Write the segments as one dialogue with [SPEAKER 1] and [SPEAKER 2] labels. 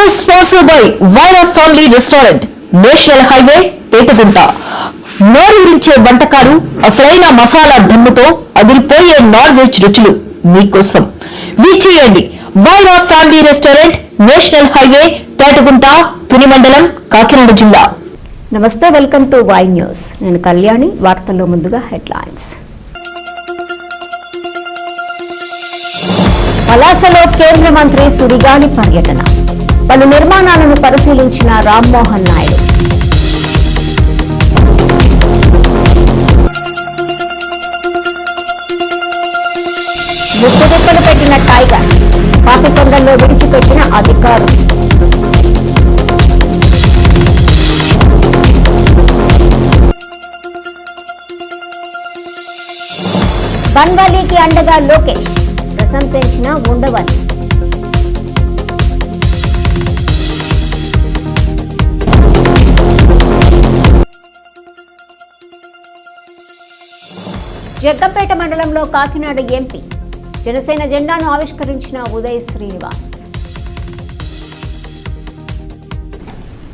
[SPEAKER 1] News sponsored by Vaira Family Restaurant, National Highway, Petagunta. నోరూరించే వంటకాలు, అసలైన మసాలా దమ్ముతో అదిరిపోయే నాన్ వెజ్ రుచులు మీకోసం. విచ్చేయండి Vaira family restaurant, national highway, Petagunta, Tuni మండలం, కాకినాడ జిల్లా.
[SPEAKER 2] నమస్తే, వెల్కమ్ టు వై న్యూస్. నేను కళ్యాణి. వార్తల్లో ముందుగా హెడ్లైన్స్. పలాసలో కేంద్ర మంత్రి సుడిగాలి పర్యటన. పలు నిర్మాణాలను పరిశీలించిన రామ్మోహన్ నాయుడు. ముక్కుదిప్పలు పెట్టిన టైగర్, పాపికొండల్లో విడిచిపెట్టిన అధికారులు. బన్వాలీకి అండగా లోకేష్, ప్రశంసించిన ఉండవల్లి. జగ్గంపేట మండలంలో కాకినాడ ఎంపీ జనసేన జెండాను ఆవిష్కరించిన ఉదయ్ శ్రీనివాస్.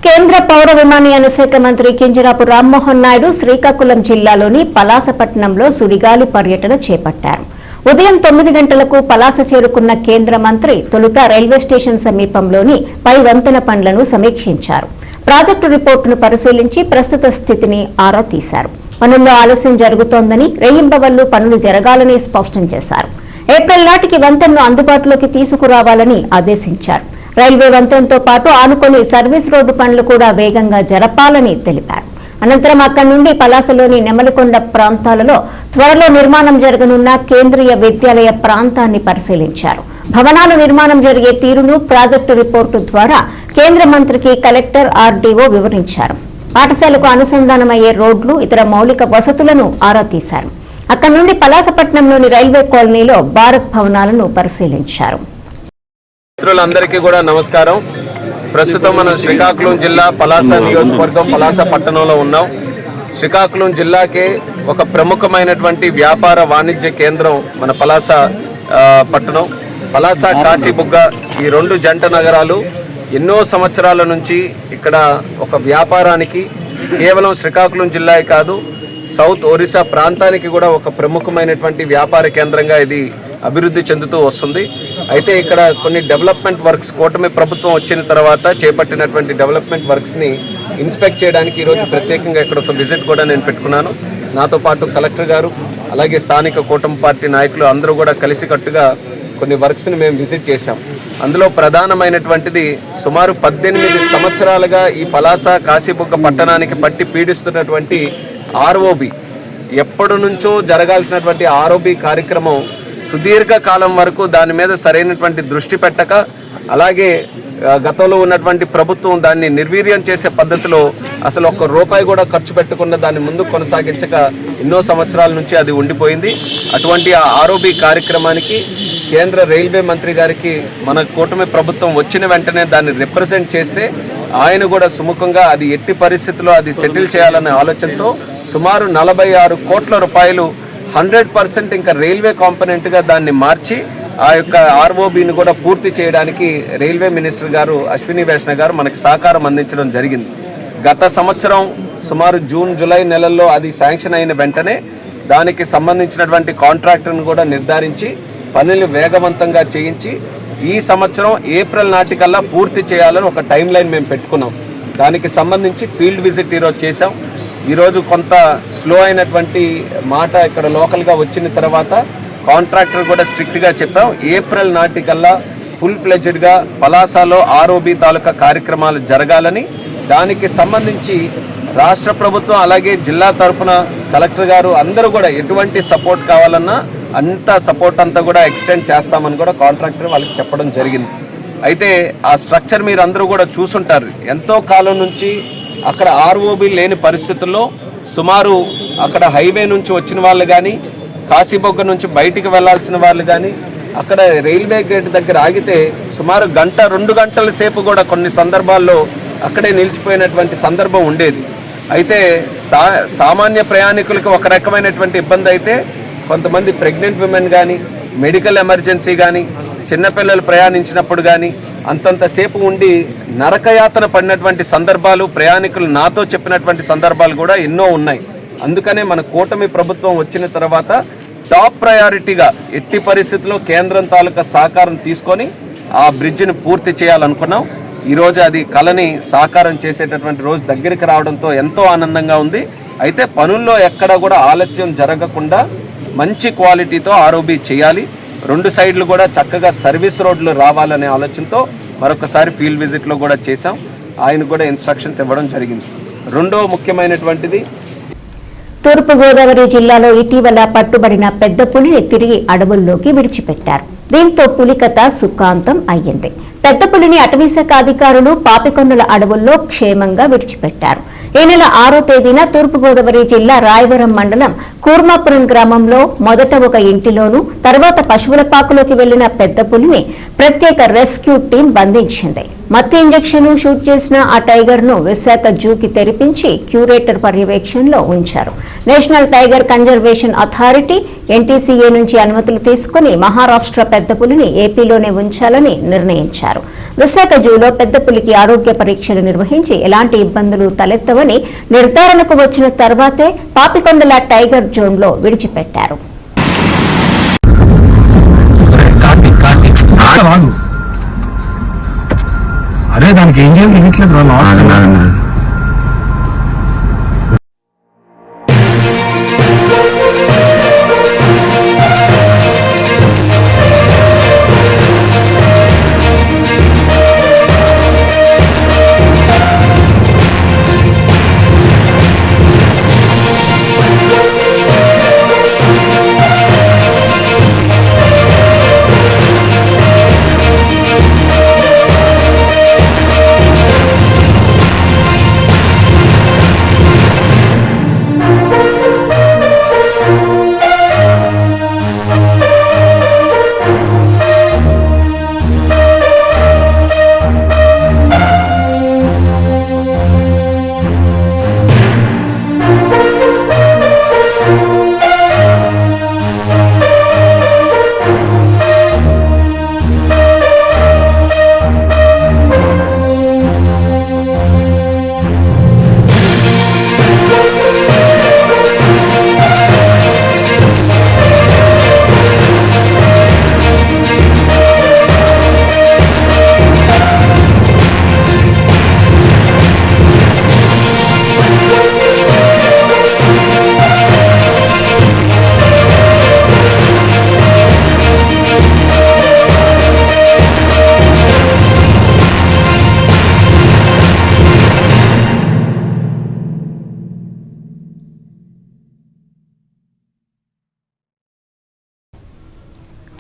[SPEAKER 2] కేంద్ర పౌర విమానయాన శాఖ మంత్రి కింజరాపు రామ్మోహన్ నాయుడు శ్రీకాకుళం జిల్లాలోని పలాసపట్నంలో సుడిగాలి పర్యటన చేపట్టారు. ఉదయం 9 గంటలకు పలాస చేరుకున్న కేంద్ర మంత్రి తొలుత రైల్వే స్టేషన్ సమీపంలోని పై వంతెన పనులను సమీక్షించారు. ప్రాజెక్టు రిపోర్టును పరిశీలించి ప్రస్తుత స్థితిని ఆరా తీశారు. పనుల్లో ఆలస్యం జరుగుతోందని, రేయింబవళ్లు పనులు జరగాలని స్పష్టం చేశారు. ఏప్రిల్ నాటికి వంతెనను అందుబాటులోకి తీసుకురావాలని ఆదేశించారు. రైల్వే వంతెనతో పాటు ఆనుకొని సర్వీస్ రోడ్డు పనులు కూడా వేగంగా జరపాలని తెలిపారు. అనంతరం అక్కడి నుండి పలాసలోని నెమలికొండ ప్రాంతాలలో త్వరలో నిర్మాణం జరగనున్న కేంద్రీయ విద్యాలయ ప్రాంతాన్ని పరిశీలించారు. భవనాల నిర్మాణం జరిగే తీరును ప్రాజెక్టు రిపోర్టు ద్వారా కేంద్ర మంత్రికి కలెక్టర్, ఆర్డీఓ వివరించారు. పాఠశాలకు అనుసంధానమయ్యే రోడ్లు, ఇతర మౌలిక వసతులను ఆరా తీశారు. అక్కడి నుండి పలాసపట్నంలోని రైల్వే కాలనీలో భారత్ భవనాలను పరిశీలించారు.
[SPEAKER 3] మిత్రులందరికీ కూడా నమస్కారం. ప్రస్తుతం మనం శ్రీకాకుళం జిల్లా పలాస నియోజకవర్గం పలాస పట్టణంలో ఉన్నాం. శ్రీకాకుళం జిల్లాకే ఒక ప్రముఖమైనటువంటి వ్యాపార వాణిజ్య కేంద్రం మన పలాస పట్టణం. పలాస, కాశీబుగ్గ ఈ 2 జంట నగరాలు ఎన్నో సంవత్సరాల నుంచి ఇక్కడ ఒక వ్యాపారానికి, కేవలం శ్రీకాకుళం జిల్లాయే కాదు, సౌత్ ఒరిస్సా ప్రాంతానికి కూడా ఒక ప్రముఖమైనటువంటి వ్యాపార కేంద్రంగా ఇది అభివృద్ధి చెందుతూ వస్తుంది. అయితే ఇక్కడ కొన్ని డెవలప్మెంట్ వర్క్స్ కూటమి ప్రభుత్వం వచ్చిన తర్వాత చేపట్టినటువంటి డెవలప్మెంట్ వర్క్స్ని ఇన్స్పెక్ట్ చేయడానికి ఈరోజు ప్రత్యేకంగా ఇక్కడ ఒక విజిట్ కూడా నేను పెట్టుకున్నాను. నాతో పాటు కలెక్టర్ గారు, అలాగే స్థానిక కూటమి పార్టీ నాయకులు అందరూ కూడా కలిసికట్టుగా కొన్ని వర్క్స్ని మేము విజిట్ చేశాం. అందులో ప్రధానమైనటువంటిది సుమారు 18 సంవత్సరాలుగా ఈ పలాస, కాశీబుగ్గ పట్టణానికి పట్టి పీడిస్తున్నటువంటి ఆర్ఓబి, ఎప్పటి నుంచో జరగాల్సినటువంటి ఆర్ఓబి కార్యక్రమం సుదీర్ఘ కాలం వరకు దాని మీద సరైనటువంటి దృష్టి పెట్టక, అలాగే గతంలో ఉన్నటువంటి ప్రభుత్వం దాన్ని నిర్వీర్యం చేసే పద్ధతిలో అసలు ఒక్క రూపాయి కూడా ఖర్చు పెట్టకుండా దాన్ని ముందు కొనసాగించక ఎన్నో సంవత్సరాల నుంచి అది ఉండిపోయింది. అటువంటి ఆ ఆర్ఓబి కార్యక్రమానికి కేంద్ర రైల్వే మంత్రి గారికి మన కూటమి ప్రభుత్వం వచ్చిన వెంటనే దాన్ని రిప్రజెంట్ చేస్తే ఆయన కూడా సుముఖంగా అది ఎట్టి పరిస్థితుల్లో అది సెటిల్ చేయాలనే ఆలోచనతో సుమారు 46 కోట్ల రూపాయలు 100% ఇంకా రైల్వే కాంపోనెంట్గా దాన్ని మార్చి ఆ యొక్క ఆర్ఓబిని కూడా పూర్తి చేయడానికి రైల్వే మినిస్టర్ గారు అశ్విని వైష్ణవ్ గారు మనకి సహకారం అందించడం జరిగింది. గత సంవత్సరం సుమారు జూన్, జూలై నెలల్లో అది శాంక్షన్ అయిన వెంటనే దానికి సంబంధించినటువంటి కాంట్రాక్టర్ను కూడా నిర్ధారించి పనులు వేగవంతంగా చేయించి ఈ సంవత్సరం ఏప్రిల్ నాటికల్లా పూర్తి చేయాలని ఒక టైం లైన్ మేము పెట్టుకున్నాం. దానికి సంబంధించి ఫీల్డ్ విజిట్ ఈరోజు చేసాం. ఈరోజు కొంత స్లో అయినటువంటి మాట ఇక్కడ లోకల్గా వచ్చిన తర్వాత కాంట్రాక్టర్ కూడా స్ట్రిక్ట్గా చెప్పాం, ఏప్రిల్ నాటికల్లా ఫుల్ ఫ్లెడ్జ్డ్గా పలాసలో ఆర్ఓబి తాలూకా కార్యక్రమాలు జరగాలని. దానికి సంబంధించి రాష్ట్ర ప్రభుత్వం అలాగే జిల్లా తరఫున కలెక్టర్ గారు అందరూ కూడా ఎటువంటి సపోర్ట్ కావాలన్నా అంత సపోర్ట్ అంతా కూడా ఎక్స్టెండ్ చేస్తామని కూడా కాంట్రాక్టర్ వాళ్ళకి చెప్పడం జరిగింది. అయితే ఆ స్ట్రక్చర్ మీరు అందరూ కూడా చూసుంటారు. ఎంతో కాలం నుంచి అక్కడ ఆర్ఓబి లేని పరిస్థితుల్లో సుమారు అక్కడ హైవే నుంచి వచ్చిన వాళ్ళు కానీ, కాశీబొగ్గ నుంచి బయటికి వెళ్లాల్సిన వాళ్ళు కానీ అక్కడ రైల్వే గేట్ దగ్గర ఆగితే సుమారు 1-2 గంటల సేపు కూడా కొన్ని సందర్భాల్లో అక్కడే నిలిచిపోయినటువంటి సందర్భం ఉండేది. అయితే సామాన్య ప్రయాణికులకు ఒక రకమైనటువంటి ఇబ్బంది అయితే, కొంతమంది ప్రెగ్నెంట్ విమెన్ కానీ, మెడికల్ ఎమర్జెన్సీ కానీ, చిన్నపిల్లలు ప్రయాణించినప్పుడు కానీ అంతంతసేపు ఉండి నరకయాతన పడినటువంటి సందర్భాలు ప్రయాణికులు నాతో చెప్పినటువంటి సందర్భాలు కూడా ఎన్నో ఉన్నాయి. అందుకనే మన కూటమి ప్రభుత్వం వచ్చిన తర్వాత టాప్ ప్రయారిటీగా ఎట్టి పరిస్థితుల్లో కేంద్రం తాలూకా సహకారం తీసుకొని ఆ బ్రిడ్జిని పూర్తి చేయాలనుకున్నాం. ఈరోజు అది కళని సాకారం చేసేటటువంటి రోజు దగ్గరికి రావడంతో ఎంతో ఆనందంగా ఉంది. అయితే పనుల్లో ఎక్కడ కూడా ఆలస్యం జరగకుండా మంచి క్వాలిటీతో ఆర్ఓబి చేయాలి. 2 సైడ్లు కూడా చక్కగా సర్వీస్ రోడ్లు రావాలనే ఆలోచనతో మరొకసారి ఫీల్డ్ విజిట్లో కూడా చేశాం. ఆయన కూడా ఇన్స్ట్రక్షన్స్ ఇవ్వడం జరిగింది. రెండో ముఖ్యమైనటువంటిది,
[SPEAKER 2] తూర్పుగోదావరి జిల్లాలో ఇటీవల పట్టుబడిన పెద్ద పులిని తిరిగి అడవుల్లోకి విడిచిపెట్టారు. దీంతో పులికథ సుఖాంతం అయ్యింది. పెద్ద పులిని అటవీశాఖ అధికారులు పాపికొండల అడవుల్లో క్షేమంగా విడిచిపెట్టారు. ఈ నెల 6వ తేదీన తూర్పుగోదావరి జిల్లా రాయవరం మండలం కూర్మాపురం గ్రామంలో మొదట ఒక ఇంటిలోనూ తర్వాత పశువుల పాకులోకి వెళ్లిన పెద్ద పులిని ప్రత్యేక రెస్క్యూ టీం బంధించింది. మత్తు ఇంజెక్షన్ షూట్ చేసిన ఆ టైగర్ ను విశాఖ జూకి తెరిపించి క్యూరేటర్ పర్యవేక్షణలో ఉంచారు. National tiger conservation authority NTCA నుంచి అనుమతులు తీసుకుని మహారాష్ట్ర పెద్ద పులిని ఏపీలోనే ఉంచాలని నిర్ణయించారు. విశాఖ జూలో పెద్ద పులికి ఆరోగ్య పరీక్షలు నిర్వహించి ఎలాంటి ఇబ్బందులు తలెత్తవని నిర్ధారణకు వచ్చిన తర్వాతే పాపికొండల టైగర్ జోన్లో విడిచిపెట్టారు.
[SPEAKER 4] అరే దానికి ఏం చేయాలి తెలియట్లేదు లాస్ట్.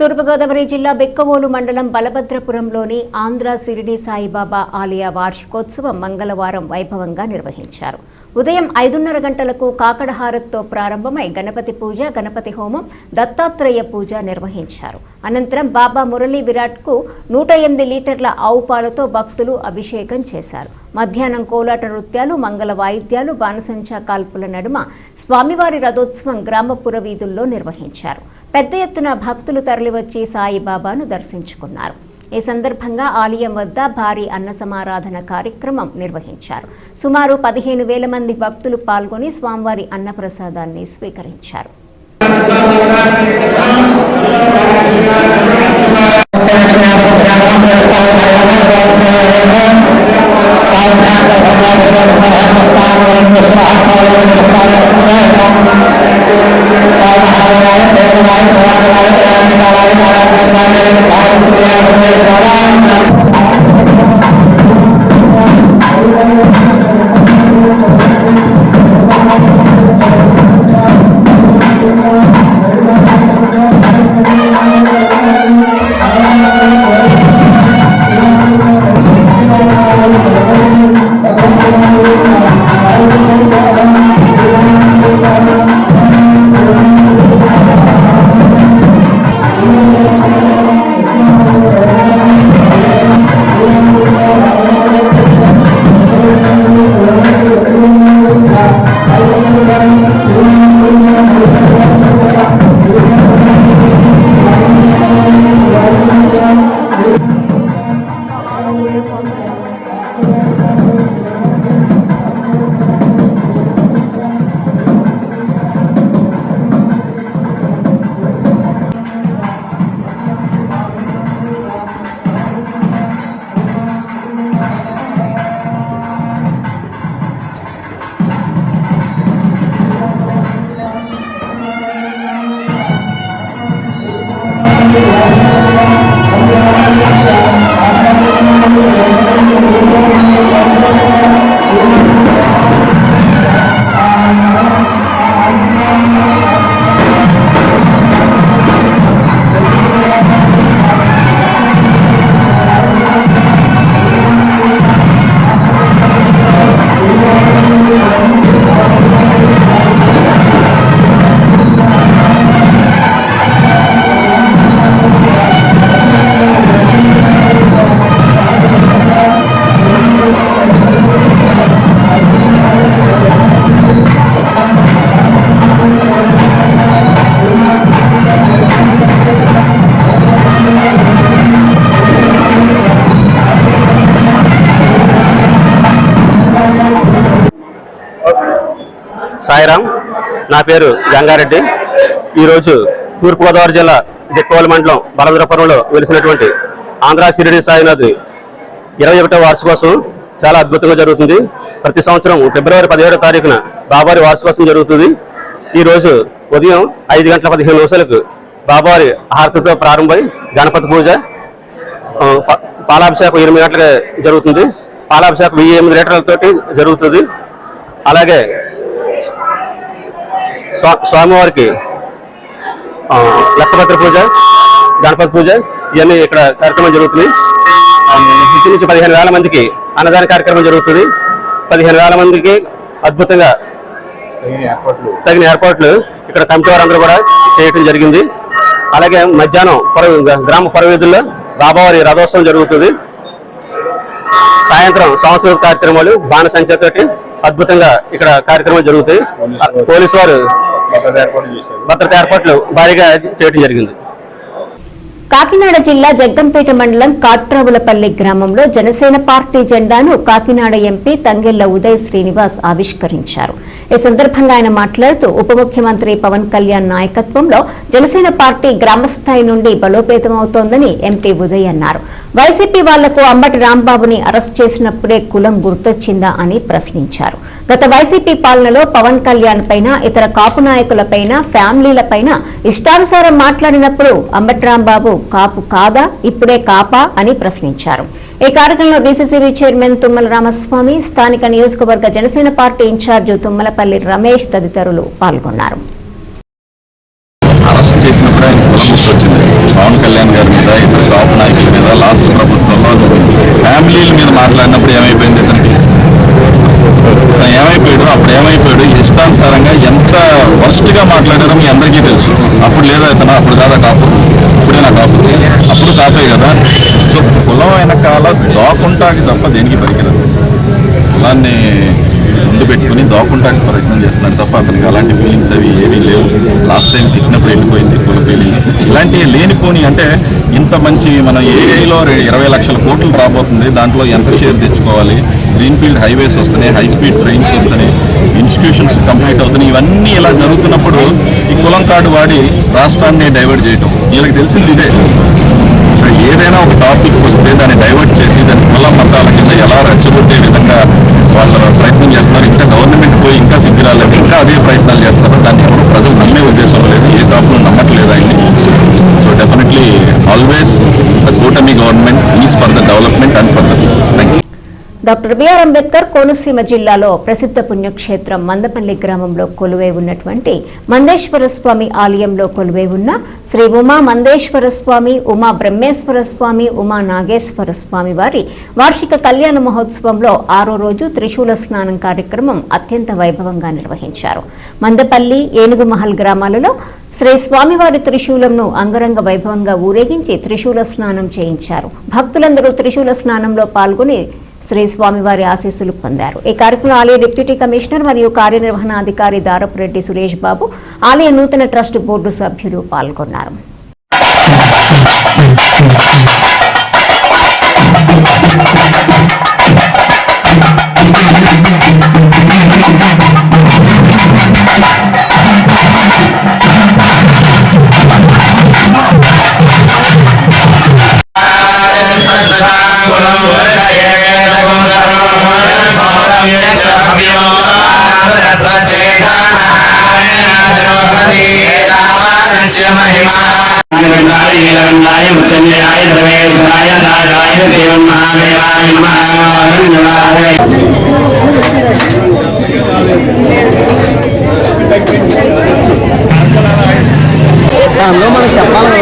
[SPEAKER 2] తూర్పుగోదావరి జిల్లా బెక్కవోలు మండలం బలభద్రపురంలోని ఆంధ్ర షిరిడి సాయిబాబా ఆలయ వార్షికోత్సవం మంగళవారం వైభవంగా నిర్వహించారు. ఉదయం 5:30 గంటలకు కాకడహారతితో ప్రారంభమై గణపతి పూజ, గణపతి హోమం, దత్తాత్రేయ పూజ నిర్వహించారు. అనంతరం బాబా మురళీ విరాట్కు 108 లీటర్ల ఆవు పాలతో భక్తులు అభిషేకం చేశారు. మధ్యాహ్నం కోలాట నృత్యాలు, మంగళ వాయిద్యాలు, బాణసంచా కాల్పుల నడుమ స్వామివారి రథోత్సవం గ్రామపుర వీధుల్లో నిర్వహించారు. పెద్ద ఎత్తున భక్తులు తరలివచ్చి సాయిబాబాను దర్శించుకున్నారు. ఈ సందర్భంగా ఆలయం వద్ద భారీ అన్న సమారాధన కార్యక్రమం నిర్వహించారు. సుమారు 15,000 మంది భక్తులు పాల్గొని స్వామివారి అన్నప్రసాదాన్ని స్వీకరించారు.
[SPEAKER 5] సాయిరామ్, నా పేరు జంగారెడ్డి. ఈరోజు తూర్పుగోదావరి జిల్లా దిక్కోల మండలం బలద్రపురంలో వెలిసినటువంటి ఆంధ్ర షిరిడి సాయినాథ్ 21వ వార్షికోత్సవం చాలా అద్భుతంగా జరుగుతుంది. ప్రతి సంవత్సరం ఫిబ్రవరి 17వ తారీఖున బాబావారి వార్షికోత్సవం జరుగుతుంది. ఈరోజు ఉదయం 5:15 బాబావారి హారతితో ప్రారంభమై గణపతి పూజ, పాలాభిషేకం 8 గంటలకు జరుగుతుంది. పాలాభిషేకం 1008 లీటర్లతోటి జరుగుతుంది. అలాగే స్వామివారికి లక్షపత్రి పూజ, గణపతి పూజ ఇవన్నీ ఇక్కడ కార్యక్రమం జరుగుతుంది. నుంచి 15,000 మందికి అన్నదాన కార్యక్రమం జరుగుతుంది. 15,000 మందికి అద్భుతంగా తగిన ఏర్పాట్లు ఇక్కడ కమిటీ వారందరూ కూడా చేయటం జరిగింది. అలాగే మధ్యాహ్నం గ్రామ పరవీధుల్లో బాబావారి రథోత్సవం జరుగుతుంది. సాయంత్రం సాంస్కృతిక కార్యక్రమాలు బాణసంచతోటి అద్భుతంగా ఇక్కడ కార్యక్రమాలు జరుగుతాయి. పోలీసు వారు భద్రతా ఏర్పాట్లు భారీగా చేయడం జరిగింది.
[SPEAKER 2] కాకినాడ జిల్లా జగ్గంపేట మండలం కాట్రావులపల్లి గ్రామంలో జనసేన పార్టీ జెండాను కాకినాడ ఎంపీ తంగెళ్ల ఉదయ్ శ్రీనివాస్ ఆవిష్కరించారు. ఈ సందర్భంగా ఆయన మాట్లాడుతూ ఉప ముఖ్యమంత్రి పవన్ కళ్యాణ్ నాయకత్వంలో జనసేన పార్టీ గ్రామస్థాయి నుండి బలోపేతమవుతోందని ఎంపీ ఉదయ్ అన్నారు. వైసీపీ వాళ్లకు అంబటి రాంబాబుని అరెస్ట్ చేసినప్పుడే కులం గుర్తొచ్చిందా అని ప్రశ్నించారు. గత వైసీపీ పాలనలో పవన్ కళ్యాణ్ పైన, ఇతర కాపు నాయకులపైన, ఫ్యామిలీలపైన ఇష్టానుసారం మాట్లాడినప్పుడు అంబటి రాంబాబు కాపు కాదా, ఇప్పుడే కాపా అని ప్రశ్నించారు. ఈ కార్యక్రమంలో బీసీసీబీ చైర్మన్ తుమ్మల రామస్వామి, స్థానిక నియోజకవర్గ జనసేన పార్టీ ఇన్ఛార్జి తుమ్మలపల్లి రమేష్ తదితరులు పాల్గొన్నారు.
[SPEAKER 6] అరెస్ట్ చేసినప్పుడు ఆయన కులం వచ్చింది. పవన్ కళ్యాణ్ గారి మీద, ఇతర కాపు నాయకుల మీద, లాస్ట్ ప్రభుత్వంలో ఫ్యామిలీల మీద మాట్లాడినప్పుడు ఏమైపోయింది, ఇతనికి ఏమైపోయాడు, అప్పుడు ఏమైపోయాడు, ఇష్టానుసారంగా ఎంత వర్స్ట్ గా మాట్లాడారో మీ అందరికీ తెలుసు. అప్పుడు లేదా ఇతను, అప్పుడు కాదా కాపు, ఇప్పుడే నా కాపు, అప్పుడు కాపే కదా. సో కులం వెనకాల దాక్కుంటాకి తప్ప దేనికి పనికిరాదు. కులాన్ని ముందు పెట్టుకుని దాక్కుంటాకి ప్రయత్నం చేస్తున్నాడు తప్ప అతనికి అలాంటి ఫీలింగ్స్ అవి ఏమీ లేవు. లాస్ట్ టైం తిట్టినప్పుడు వెళ్ళిపోయింది కుల ఫీలింగ్. ఇలాంటివి లేనిపోని అంటే ఇంత మంచి మన ఏఐలో 20 లక్షల కోట్లు రాబోతుంది. దాంట్లో ఎంత షేర్ తెచ్చుకోవాలి, గ్రీన్ఫీల్డ్ హైవేస్ వస్తున్నాయి, హై స్పీడ్ ట్రైన్స్ వస్తున్నాయి, ఇన్స్టిట్యూషన్స్ కంప్లీట్ అవుతున్నాయి. ఇవన్నీ ఇలా జరుగుతున్నప్పుడు ఈ కులం కార్డు వాడి రాష్ట్రాన్ని డైవర్ట్ చేయటం వీళ్ళకి తెలిసింది ఇదే. సో ఏదైనా ఒక టాపిక్ వస్తే దాన్ని డైవర్ట్ చేసి దాని కుల మతాల కింద ఎలా రెచ్చగొట్టే విధంగా వాళ్ళు ప్రయత్నం చేస్తున్నారు. ఇంకా గవర్నమెంట్ పోయి ఇంకా సిగ్గురాలేదు, ఇంకా అదే ప్రయత్నాలు చేస్తున్నారు. దాన్ని ఎప్పుడు ప్రజలు నమ్మే ఉద్దేశం లేదు, ఏ కాపులు నమ్మట్లేదు ఆయన్ని. సో డెఫినెట్లీ ఆల్వేస్ ద కూటమి government is for the development and for the people. Thank you.
[SPEAKER 2] Doctor B R Ambedkar Konaseema జిల్లాలో ప్రసిద్ధ పుణ్యక్షేత్రం మందపల్లి గ్రామంలో కొలువై ఉన్నటువంటి మందేశ్వర స్వామి ఆలయంలో కొలువై ఉన్న శ్రీ ఉమా మందేశ్వర స్వామి, ఉమా బ్రహ్మేశ్వర స్వామి, ఉమా నాగేశ్వర స్వామి వారి వార్షిక కళ్యాణ మహోత్సవంలో 6వ రోజు త్రిశూల స్నానం కార్యక్రమం అత్యంత వైభవంగా నిర్వహించారు. మందపల్లి, ఏనుగుమహల్ గ్రామాలలో శ్రీ స్వామివారి త్రిశూలంను అంగరంగ వైభవంగా ఊరేగించి త్రిశూల స్నానం చేయించారు. భక్తులందరూ త్రిశూల స్నానంలో పాల్గొని శ్రీ స్వామివారి ఆశీస్సులు పొందారు. ఈ కార్యక్రమంలో ఆలయ డిప్యూటీ కమిషనర్ మరియు కార్యనిర్వహణాధికారి దారపురెడ్డి సురేష్ బాబు, ఆలయ నూతన ట్రస్ట్ బోర్డు సభ్యులు పాల్గొన్నారు.
[SPEAKER 7] మనకు చెప్పాలి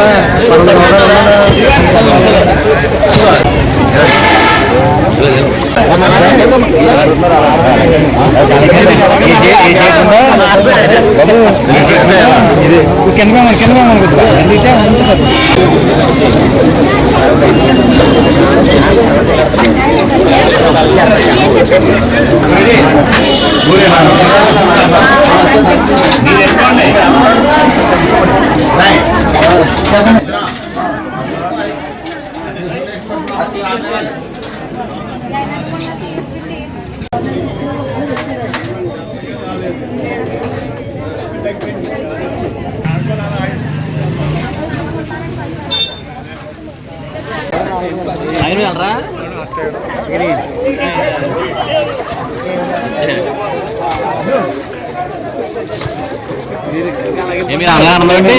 [SPEAKER 5] మీరు ఆనందం ఏంటి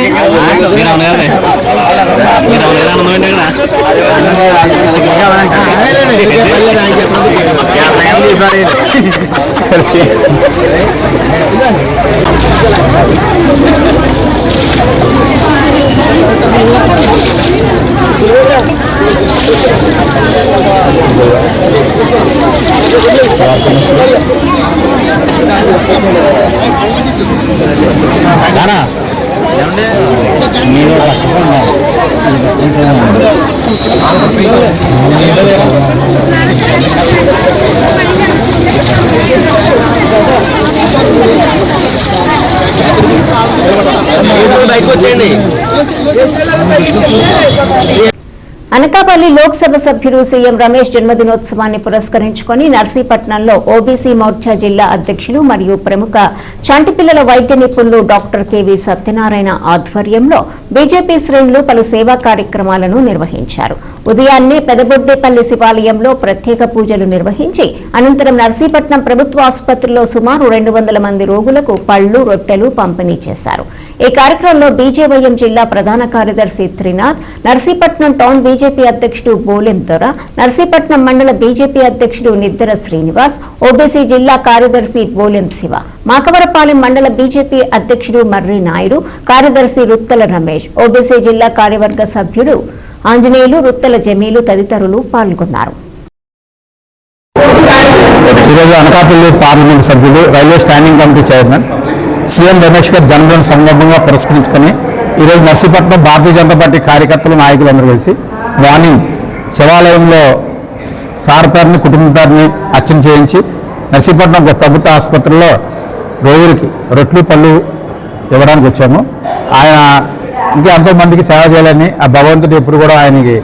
[SPEAKER 5] మీరు ఆనందం ఏంటి
[SPEAKER 2] అనకాపల్లి లోక్సభ సభ్యుడు సీఎం రమేష్ జన్మదినోత్సవాన్ని పురస్కరించుకుని నర్సీపట్నంలో ఓబీసీ మోర్చా జిల్లా అధ్యక్షులు మరియు ప్రముఖ చంటిపిల్లల వైద్య నిపుణులు డాక్టర్ కెవి సత్యనారాయణ ఆధ్వర్యంలో బీజేపీ శ్రేణులు పలు సేవా కార్యక్రమాలను నిర్వహించారు. ఉదయాన్నే పెదబొడ్డేపల్లి శివాలయంలో ప్రత్యేక పూజలు నిర్వహించి అనంతరం నర్సీపట్నం ప్రభుత్వ ఆసుపత్రిలో సుమారు 200 మంది రోగులకు పళ్లు, రొట్టెలు పంపిణీ చేశారు. ఈ కార్యక్రమంలో బీజేవైఎం జిల్లా ప్రధాన కార్యదర్శి త్రినాథ్, నర్సీపట్నం టౌన్ బీజేపీ అధ్యక్షుడు బోలెం దొర, నర్సీపట్నం మండల బీజేపీ అధ్యక్షుడు నిద్దర శ్రీనివాస్, ఓబీసీ జిల్లా కార్యదర్శి బోలెం శివ, మాకవరపాలెం మండల బీజేపీ అధ్యక్షుడు మర్రి నాయుడు, కార్యదర్శి రుత్తల రమేష్, ఓబీసీ జిల్లా కార్యవర్గ సభ్యుడు ఆంజనేయులు, రుత్తల జమీలు తదితరులు పాల్గొన్నారు.
[SPEAKER 8] ఈరోజు అనకాపల్లి పార్లమెంట్ సభ్యులు, railway standing committee chairman CM Ramesh గారి జన్మదిన సందర్భంగా పురస్కరించుకొని ఈరోజు నర్సీపట్నం భారతీయ జనతా పార్టీ కార్యకర్తలు, నాయకులందరూ కలిసి మార్నింగ్ శివాలయంలో సారపారిని, కుటుంబాన్ని అర్చన చేయించి నర్సీపట్నం ప్రభుత్వ ఆసుపత్రిలో రోగులకి రొట్లు, పళ్ళు ఇవ్వడానికి వచ్చాము. ఆయన ఇంకా ఎంతోమందికి సేవ చేయాలని ఆ భగవంతుడు ఎప్పుడు కూడా ఆయనకి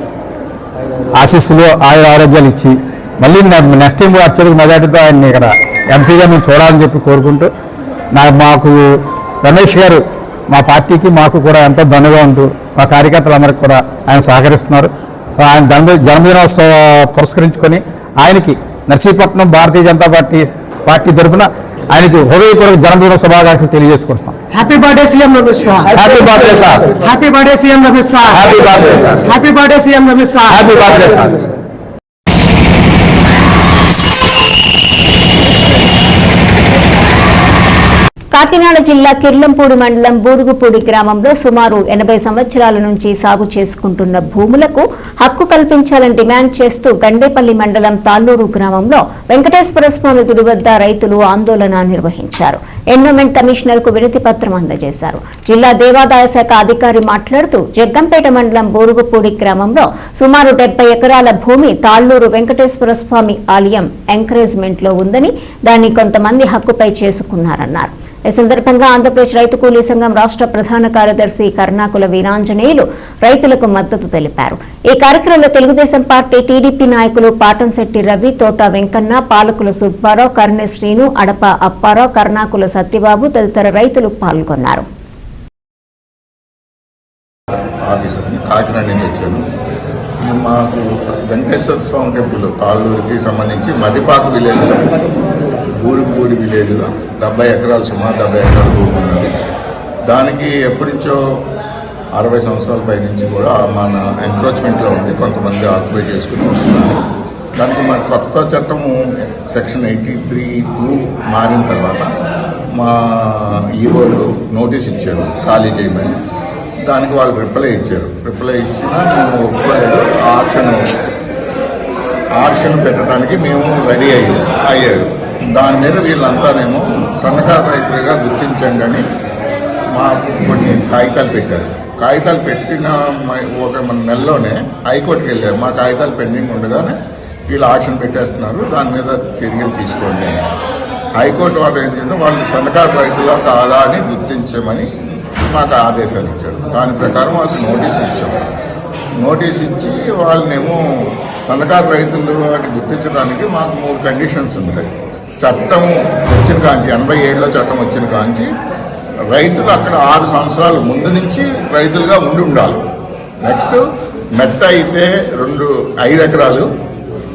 [SPEAKER 8] ఆశీస్సులు, ఆరోగ్యాలు ఇచ్చి మళ్ళీ నెక్స్ట్ టైం కూడా అత్యధిక మెజార్టీతో ఆయన్ని ఇక్కడ ఎంపీగా మేము చూడాలని చెప్పి కోరుకుంటూ, మాకు రమేష్ గారు మా పార్టీకి మాకు కూడా ఎంతో దండగా ఉంటూ మా కార్యకర్తలందరికీ కూడా ఆయన సహకరిస్తున్నారు. ఆయన జన్మదినోత్సవ పురస్కరించుకొని ఆయనకి నర్సీపట్నం భారతీయ జనతా పార్టీ తరఫున ఆయనకి హృదయపూర్వక జన్మదిన శుభాకాంక్షలు తెలియజేసుకుంటున్నాం.
[SPEAKER 7] Happy birthday CM Ramesh sir.
[SPEAKER 8] Happy birthday sir.
[SPEAKER 7] Happy birthday CM Ramesh sir.
[SPEAKER 8] Happy birthday sir.
[SPEAKER 7] Happy birthday CM Ramesh sir.
[SPEAKER 8] Happy birthday sir.
[SPEAKER 2] Kakinada జిల్లా కిర్లంపూడి మండలం బూరుగుపూడి గ్రామంలో సుమారు 80 సంవత్సరాల నుంచి సాగు చేసుకుంటున్న భూములకు హక్కు కల్పించాలని డిమాండ్ చేస్తూ గండేపల్లి మండలం తాళ్లూరు గ్రామంలో వెంకటేశ్వర స్వామి గుడి వద్ద రైతులు ఆందోళన నిర్వహించారు. ఎన్విరాన్మెంట్ కమిషనర్ కు వినతి పత్రం అందజేశారు. జిల్లా దేవాదాయ శాఖ అధికారి మాట్లాడుతూ జగ్గంపేట మండలం బూరుగుపూడి గ్రామంలో సుమారు 70 ఎకరాల భూమి తాళ్లూరు వెంకటేశ్వర స్వామి ఆలయం ఎంకరేజ్మెంట్ లో ఉందని దాన్ని కొంతమంది హక్కుపై చేసుకున్నారన్నారు. ఈ సందర్భంగా ఆంధ్రప్రదేశ్ రైతు కూలీ సంఘం రాష్ట్ర ప్రధాన కార్యదర్శి కర్ణాకుల వీరాంజనేయులు రైతులకు మద్దతు తెలిపారు. ఈ కార్యక్రమంలో తెలుగుదేశం పార్టీ, టీడీపీ నాయకులు పాటంశెట్టి రవి, తోట వెంకన్న, పాలకుల సుబ్బారావు, కర్ణె శ్రీను, అడప అప్పారావు, కర్ణాకుల సత్యబాబు తదితర రైతులు పాల్గొన్నారు.
[SPEAKER 9] కాకినాడ నుంచి వచ్చాను. మాకు వెంకటేశ్వర స్వామి టెంపుల్ తాళ్ళూరుకి సంబంధించి మర్రిపాకు విలేజ్లో, ఊరిపూడి విలేజ్లో 70 ఎకరాలు, సుమారు 70 ఎకరాల భూమి ఉన్నది. దానికి ఎప్పటి నుంచో 60 సంవత్సరాల పై నుంచి కూడా మన ఎంక్రోచ్మెంట్లో ఉంది. కొంతమంది ఆక్యుపై చేసుకుని వస్తున్నారు. దానికి మా కొత్త చట్టము సెక్షన్ 83(2) మారిన తర్వాత మా ఈవోలు నోటీస్ ఇచ్చారు ఖాళీ చేయమని. దానికి వాళ్ళు రిప్లై ఇచ్చారు. రిప్లై ఇచ్చినా మేము ఒప్పుకోలేదు. ఆక్షన్ పెట్టడానికి మేము రెడీ అయ్యారు. దాని మీద వీళ్ళంతానేమో సన్నకారు రైతులుగా గుర్తించండి అని మాకు కొన్ని కాగితాలు పెట్టారు. కాగితాలు పెట్టిన ఒక నెలలోనే హైకోర్టుకి వెళ్ళారు. మా కాగితాలు పెండింగ్ ఉండగానే వీళ్ళు ఆక్షన్ పెట్టేస్తున్నారు, దాని మీద చర్యలు తీసుకోండి. హైకోర్టు వాళ్ళు ఏం చేద్దాం, వాళ్ళు సన్నకారు రైతులా కాదా అని గుర్తించమని మాకు ఆదేశాలు ఇచ్చారు. దాని ప్రకారం వాళ్ళకి నోటీస్ ఇచ్చాము. నోటీస్ ఇచ్చి వాళ్ళనేమో సన్నకారు రైతులు అని గుర్తించడానికి మాకు 3 కండిషన్స్ ఉన్నాయి. చట్టం వచ్చిన కాంచి 87లో చట్టం వచ్చిన కాంచి రైతులు అక్కడ 6 సంవత్సరాల ముందు నుంచి రైతులుగా ఉండాలి. నెక్స్ట్ మెట్ట అయితే 5 ఎకరాలు,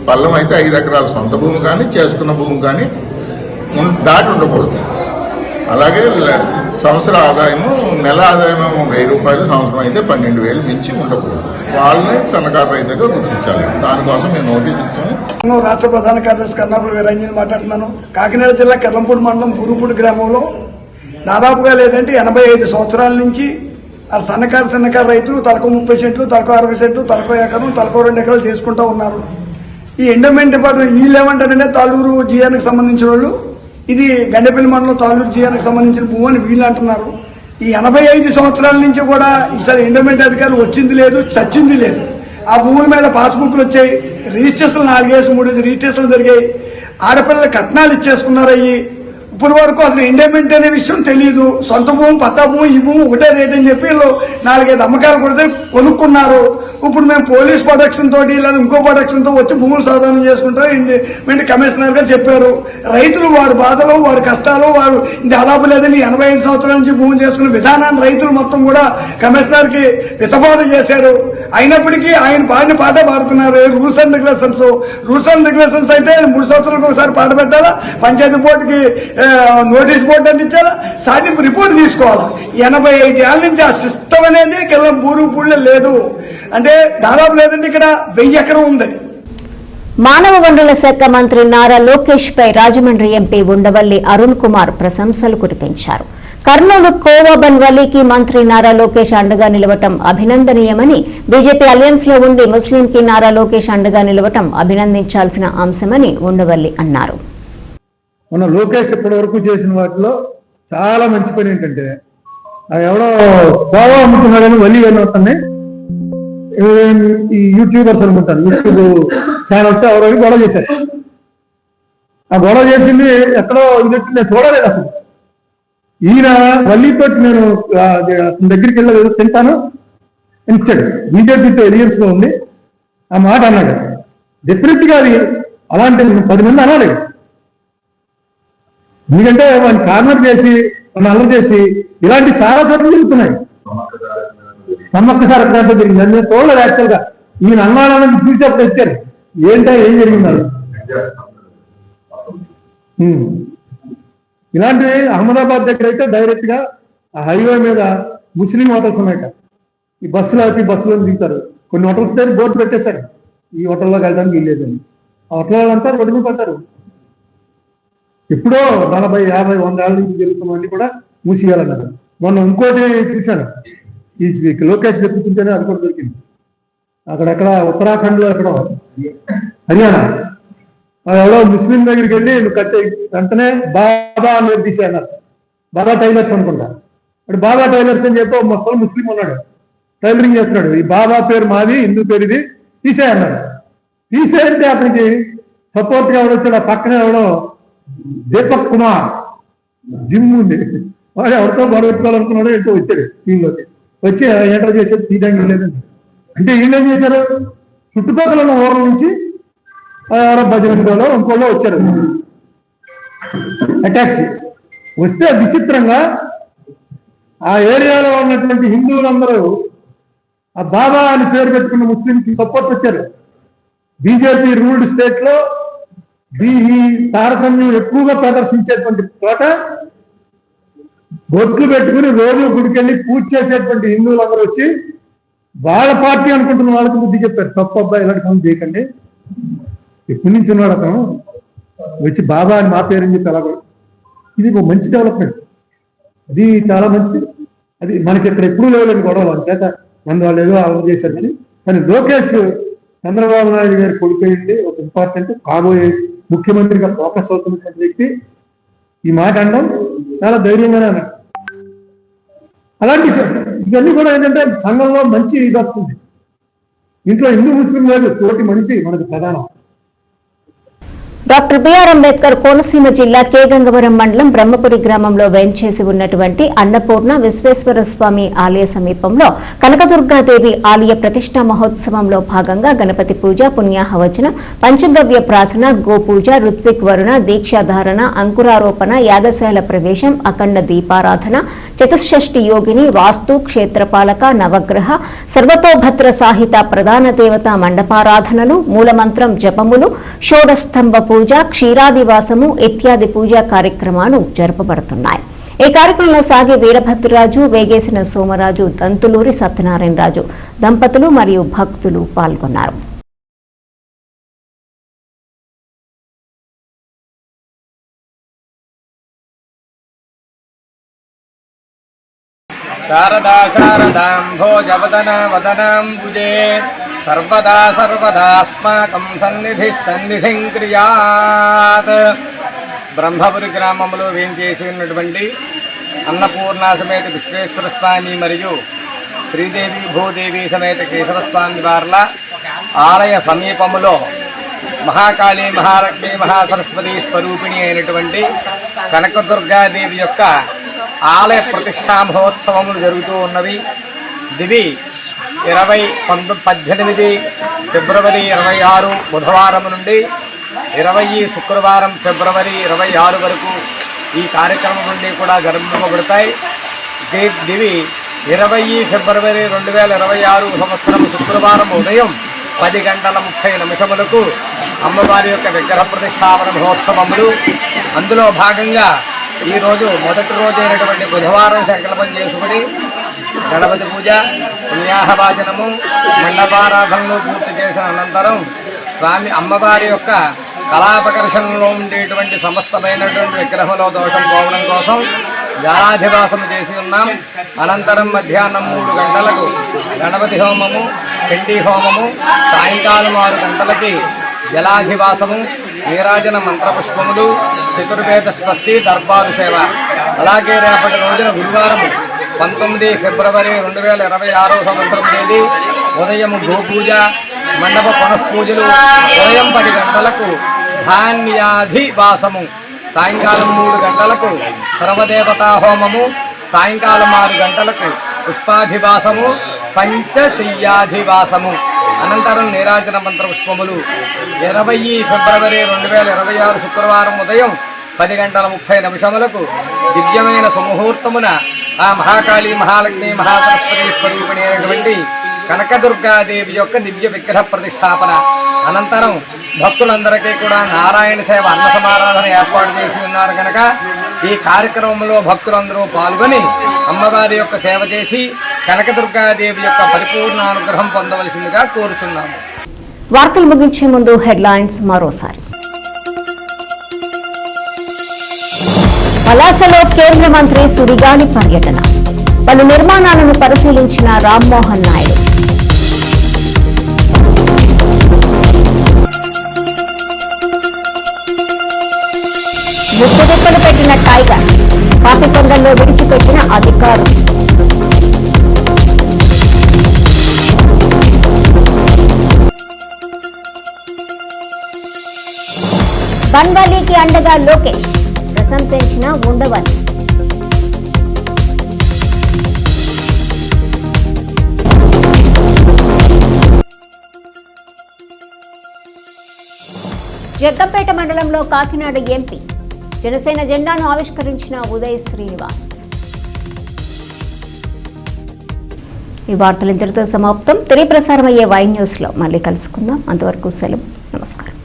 [SPEAKER 9] పల్లం అయితే 5 ఎకరాలు సొంత భూమి కానీ చేసుకున్న భూమి కానీ దాటి ఉండకూడదు. అలాగే సంవత్సర ఆదాయము, నెల ఆదాయం 1000 రూపాయలు, సంవత్సరం అయితే 12,000 మించి ఉండకూడదు. వాళ్ళని సన్నకారు రైతుగా గుర్తించాలి. దానికోసం మేము నోటీస్ ఇచ్చాము.
[SPEAKER 7] రాష్ట్ర ప్రధాన కార్యదర్శి కర్ణాకుల వీరాంజనేయులు మాట్లాడుతున్నాను. కాకినాడ జిల్లా కెర్లంపూడి మండలం పూరుపూడి గ్రామంలో దాదాపుగా లేదంటే 85 సంవత్సరాల నుంచి ఆ సన్నకారు రైతులు తలకు 30 సెంట్లు, తలకు 60 సెంట్లు, తలకు ఎకరం, తలకు 2 ఎకరాలు చేసుకుంటూ ఉన్నారు. ఈ ఎండోమెంట్ డిపార్ట్మెంట్ వీళ్ళు ఏమంటారంటే తాళ్ళూరు జియానికి సంబంధించిన వాళ్ళు, ఇది గండేపల్లి మండలం తాళ్ళూరు జియానికి సంబంధించిన భూమి అని వీళ్ళు అంటున్నారు. ఈ 85 సంవత్సరాల నుంచి కూడా ఈసారి ఎండోమెంట్ అధికారులు వచ్చింది లేదు, చచ్చింది లేదు. ఆ భూముల మీద పాస్బుక్లు వచ్చాయి, రిజిస్ట్రేషన్లు 4-3 రిజిస్ట్రేషన్లు జరిగాయి. ఆడపిల్లలు కట్నాలు ఇచ్చేసుకున్నారు. అయ్యి ఇప్పుడు వరకు అసలు ఎండోమెంట్ అనే విషయం తెలియదు. సొంత భూమి, పట్టా భూమి, ఈ భూమి ఒకటే రేట్ అని చెప్పి 4-5 అమ్మకాలు కొడితే కొనుక్కున్నారు. ఇప్పుడు మేము పోలీస్ ప్రొటెక్షన్ తోటి లేదా ఇంకో ప్రొటెక్షన్ తో వచ్చి భూములు సాధన చేసుకుంటాం ఎండోమెంట్ కమిషనర్ గారు చెప్పారు. రైతులు వారి బాధలు, వారి కష్టాలు, వారు దాదాపు లేదని 85 సంవత్సరాల నుంచి భూములు చేసుకున్న విధానాన్ని రైతులు మొత్తం కూడా కమిషనర్ కి వితబాధ చేశారు. అయినప్పటికీ ఆయన పాడిన పాట పాడుతున్నారు. రూల్స్ అండ్ రెగ్యులేషన్స్ అయితే 3 సంవత్సరాలకు ఒకసారి పాట పెట్టాలా, పంచాయతీ బోర్డుకి నోటీస్ బోర్డు అందించాలా, సాధింపు రిపోర్ట్ తీసుకోవాలా. 85 ఏళ్ల నుంచి ఆ సిస్టమ్ అనేది కేవలం పూర్లో లేదు. అంటే దాదాపు లేదంటే ఇక్కడ 1000 ఎకరం ఉంది.
[SPEAKER 2] మానవ వనరుల శాఖ మంత్రి నారా లోకేష్ పై రాజమండ్రి ఎంపీ ఉండవల్లి అరుణ్ కుమార్ ప్రశంసలు కురిపించారు. కర్నూలు కోవాబన్వల్లికి మంత్రి నారా లోకేష్ అండగా నిలవటం అభినందనీయమని, బీజేపీ అలయన్స్ లో ఉండి ముస్లింకి నారా లోకేష్ అండగా నిలవటం అభినందించాల్సిన అంశమని ఉండవల్లి అన్నారు.
[SPEAKER 8] మన లోకేష్ ఇప్పటి వరకు చేసిన వాటిలో చాలా మంచి పని ఏంటంటే, ఎవడో కోవా అమ్ముతున్నాడని వల్లి ఏమవుతుంది, ఈ యూట్యూబర్స్ అనుకుంటారు, యూట్యూబ్ ఛానల్స్ ఎవరో గొడవ చేశారు. ఆ గొడవ చేసింది ఎక్కడో ఇది వచ్చింది, నేను చూడలేదు అసలు. ఈయన వల్లితో నేను దగ్గరికి వెళ్ళలేదు, తింటాను అని ఇచ్చాడు. బీజేపీతో ఎలియన్స్ లో ఉంది ఆ మాట అన్నాడు. డెఫినెట్ గా అది అలాంటి 10 మంది అనాలి. ఎందుకంటే వాడిని కార్నర్ చేసి, మన అల్లరి చేసి ఇలాంటి చాలా చోట్ల జరుగుతున్నాయి. నమ్మకసారి అక్కడ జరిగింది. నేను చూడలేదు యాక్చువల్ గా. ఈయన అన్నాలని చూసి అప్పుడు వచ్చారు. ఏంటో ఏం జరిగింది. ఇలాంటివి అహ్మదాబాద్ దగ్గర అయితే డైరెక్ట్ గా ఆ హైవే మీద ముస్లిం హోటల్స్ ఉన్నాయట. ఈ బస్సులో అయితే బస్సులో దిగుతారు. కొన్ని హోటల్స్ దగ్గర బోర్డు పెట్టేశారు, ఈ హోటల్లోకి వెళ్ళడానికి వీల్లేదని. ఆ హోటల్ వాళ్ళంతా రోడ్డు మీద పడతారు. ఎప్పుడో 40, 50, 100 ఏళ్ళ నుంచి జరుగుతున్నవన్నీ కూడా మూసేయాలన్నారు. మొన్న ఇంకోటి చూశాను, ఈ లోకేష్ చెప్పుకుంటేనే అది కూడా దొరికింది. అక్కడెక్కడ ఉత్తరాఖండ్ లో ఎక్కడో హర్యానా, ఎవరో ముస్లిం దగ్గరికి వెళ్ళి నువ్వు కట్టే వెంటనే బాబా అనేది తీసేయన్నారు. బాబా టైలర్స్ అనుకుంటా. అప్పుడు బాబా టైలర్స్ అని చెప్పి మొత్తం ముస్లిం ఉన్నాడు, టైలరింగ్ చేస్తున్నాడు. ఈ బాబా పేరు మాది, హిందూ పేరు ఇది, తీసేయన్నారు. తీసేయంటే అక్కడికి సపోర్ట్ గా ఎవరు వచ్చాడు, ఆ పక్కన ఎవడో దీపక్ కుమార్
[SPEAKER 4] జిమ్ ఉంది, వాడు ఎవరితో గొడవ పెట్టుకోవాలనుకున్నాడో ఏంటో వచ్చాడు టీంలోకి, వచ్చి ఎంటర్ చేసేది తీయడానికి వెళ్ళేదండి. అంటే వీళ్ళు ఏం చేశారు, చుట్టుపక్కల ఉన్న ఊర్ల నుంచి ఎవరో 10 మంది ఇంకోళ్ళు వచ్చారు అటాక్. వస్తే విచిత్రంగా ఆ ఏరియాలో ఉన్నటువంటి హిందువులందరూ ఆ బాబా అని పేరు పెట్టుకున్న ముస్లింకి సపోర్ట్ వచ్చారు. బీజేపీ రూల్డ్ స్టేట్ లో ఈ తారతమ్యం ఎక్కువగా ప్రదర్శించేటువంటి చోట బొట్లు పెట్టుకుని రోజు గుడికెళ్ళి పూజ చేసేటువంటి హిందువులందరూ వచ్చి వాళ్ళ పార్టీ అనుకుంటున్న వాళ్ళకి బుద్ధి చెప్పారు, తప్పు అబ్బాయి ఇలాంటి పనులు చేయకండి, ఎప్పటి నుంచి ఉన్నాడు అతను, వచ్చి బాబా అని మా పేరు అని చెప్పి అలా. ఇది ఒక మంచి డెవలప్మెంట్, అది చాలా మంచిది. అది మనకి ఇక్కడ ఎప్పుడూ లేవులేని గొడవలు అంతేత మన వాళ్ళు ఏదో అలవాటు చేశారు. కానీ లోకేష్ చంద్రబాబు నాయుడు గారి కొడుకైంది ఒక ఇంపార్టెంట్ కాబోయే ముఖ్యమంత్రిగా ఫోకస్ అవుతున్నటువంటి వ్యక్తి ఈ మాట అనడం చాలా ధైర్యంగానే అన్నాడు. అలాంటి ఇవన్నీ కూడా ఏంటంటే సంఘంలో మంచి ఇది వస్తుంది. ఇంట్లో హిందూ ముస్లిం లేదు, తోటి మనిషి మనకు ప్రధానం.
[SPEAKER 2] డాక్టర్ బిఆర్ అంబేద్కర్ కోనసీమ జిల్లా కే గంగవరం మండలం బ్రహ్మపురి గ్రామంలో వేంచేసి ఉన్నటువంటి అన్నపూర్ణ విశ్వేశ్వర స్వామి ఆలయ సమీపంలో కనకదుర్గాదేవి ఆలయ ప్రతిష్టా మహోత్సవంలో భాగంగా గణపతి పూజ, పుణ్యాహవచనం, పంచగవ్య ప్రాసన, గోపూజ, ఋత్విక్ వరుణ, దీక్షాధారణ, అంకురారోపణ, యాగశాల ప్రవేశం, అఖండ దీపారాధన, చతుషష్ఠి యోగిని, వాస్తు, క్షేత్రపాలక, నవగ్రహ, సర్వతోభద్ర సాహిత ప్రధాన దేవత మండపారాధనలు, మూలమంత్రం జపములు, షోడస్తంభ పూజ, క్షీరాదివాసము ఇత్యాది పూజా కార్యక్రమాలు జరపబడుతున్నాయి. ఈ కార్యక్రమంలో సాగే వీరభద్రరాజు, వేగేసిన సోమరాజు, దంతులూరి సత్యనారాయణరాజు దంపతులు మరియు భక్తులు పాల్గొన్నారు.
[SPEAKER 10] శారదా శారదాంభోజవదన వదనాంబుజే సర్వదా సర్వదాస్మాకం సన్నిధిః సన్నిధిం క్రియాత్. బ్రహ్మపురి గ్రామంలో వేంచేసి ఉన్నటువంటి అన్నపూర్ణ సమేత విశ్వేశ్వర స్వామి మరియు శ్రీదేవి భూదేవి సమేత కేశవస్వామి వార్ల ఆలయ సమీపములో మహాకాళి, మహాలక్ష్మి, మహాసరస్వతి స్వరూపిణి అయినటువంటి కనకదుర్గాదేవి యొక్క ఆలయ ప్రతిష్టా మహోత్సవములు జరుగుతూ ఉన్నవి. దివి 18 ఫిబ్రవరి 26 బుధవారం నుండి 20 శుక్రవారం ఫిబ్రవరి 26 వరకు ఈ కార్యక్రమం నుండి కూడా జరుపుకోబడతాయి. దివి 20 ఫిబ్రవరి 2026 సంవత్సరం శుక్రవారం ఉదయం 10:30 అమ్మవారి యొక్క విగ్రహ ప్రతిష్టాపన మహోత్సవములు. అందులో భాగంగా ఈరోజు మొదటి రోజు అయినటువంటి బుధవారం సంకల్పం చేసుకుని గణపతి పూజ, పుణ్యాహవాచనము, మండపారాధనలు పూర్తి చేసిన అనంతరం స్వామి అమ్మవారి యొక్క కళాపకర్షణలో ఉండేటువంటి సమస్తమైనటువంటి విగ్రహంలో దోషం పోవడం కోసం జాలాధివాసము చేసి ఉన్నాం. అనంతరం మధ్యాహ్నం 3 గంటలకు గణపతి హోమము, చండీ హోమము, సాయంకాలం 6 గంటలకి జలాధివాసము, నీరాజన మంత్రపుష్పములు, చతుర్వేద స్వస్తి దర్బారు సేవ. అలాగే రేపటి రోజున గురువారం 19 ఫిబ్రవరి 2026 సంవత్సరం తేదీ ఉదయం గోపూజ, మండప పునఃపూజలు, ఉదయం 10 గంటలకు ధాన్యాధివాసము, సాయంకాలం 3 గంటలకు సర్వదేవతా హోమము, సాయంకాలం 6 గంటలకు పుష్పాధివాసము, పంచశయ్యాధివాసము. అనంతరం నీరాజన మంత్రపుష్పములు. 20 ఫిబ్రవరి 2026 శుక్రవారం ఉదయం 10:30 దివ్యమైన సుముహూర్తమున ఆ మహాకాళి, మహాలక్ష్మి, మహాసరస్వతి స్వరూపిణి అయినటువంటి కనకదుర్గాదేవి యొక్క దివ్య విగ్రహ ప్రతిష్టాపన. అనంతరం భక్తులందరికీ కూడా నారాయణ సేవ, అన్న సమారాధన ఏర్పాటు చేసి ఉన్నారు కనుక ఈ కార్యక్రమంలో భక్తులందరూ పాల్గొని అమ్మవారి యొక్క సేవ చేసి కనకదుర్గాదేవి యొక్క పరిపూర్ణ అనుగ్రహం పొందవలసిందిగా కోరుచున్నాము.
[SPEAKER 2] వార్తలు ముగించే ముందు హెడ్లైన్స్ మరోసారి. పలాసలో కేంద్ర మంత్రి సుడిగాలి పర్యటన, పలు నిర్మాణాలను పరిశీలించిన రామ్మోహన్ నాయుడు. ముక్కుచుక్కలు పెట్టిన టైగర్, పాపికొండల్లో విడిచిపెట్టిన అధికారులు. బన్వాలీకి అండగా లోకేష్, ప్రశంసించిన ఉండవల్లి. జగ్గంపేట మండలంలో కాకినాడ ఎంపీ జనసేన జెండాను ఆవిష్కరించిన ఉదయ్ శ్రీనివాస్. ఈ వార్తలు ఇంతటితో సమాప్తం. తిరిగి ప్రసారమయ్యే వై న్యూస్లో మళ్ళీ కలుసుకుందాం. అంతవరకు సెలవు. నమస్కారం.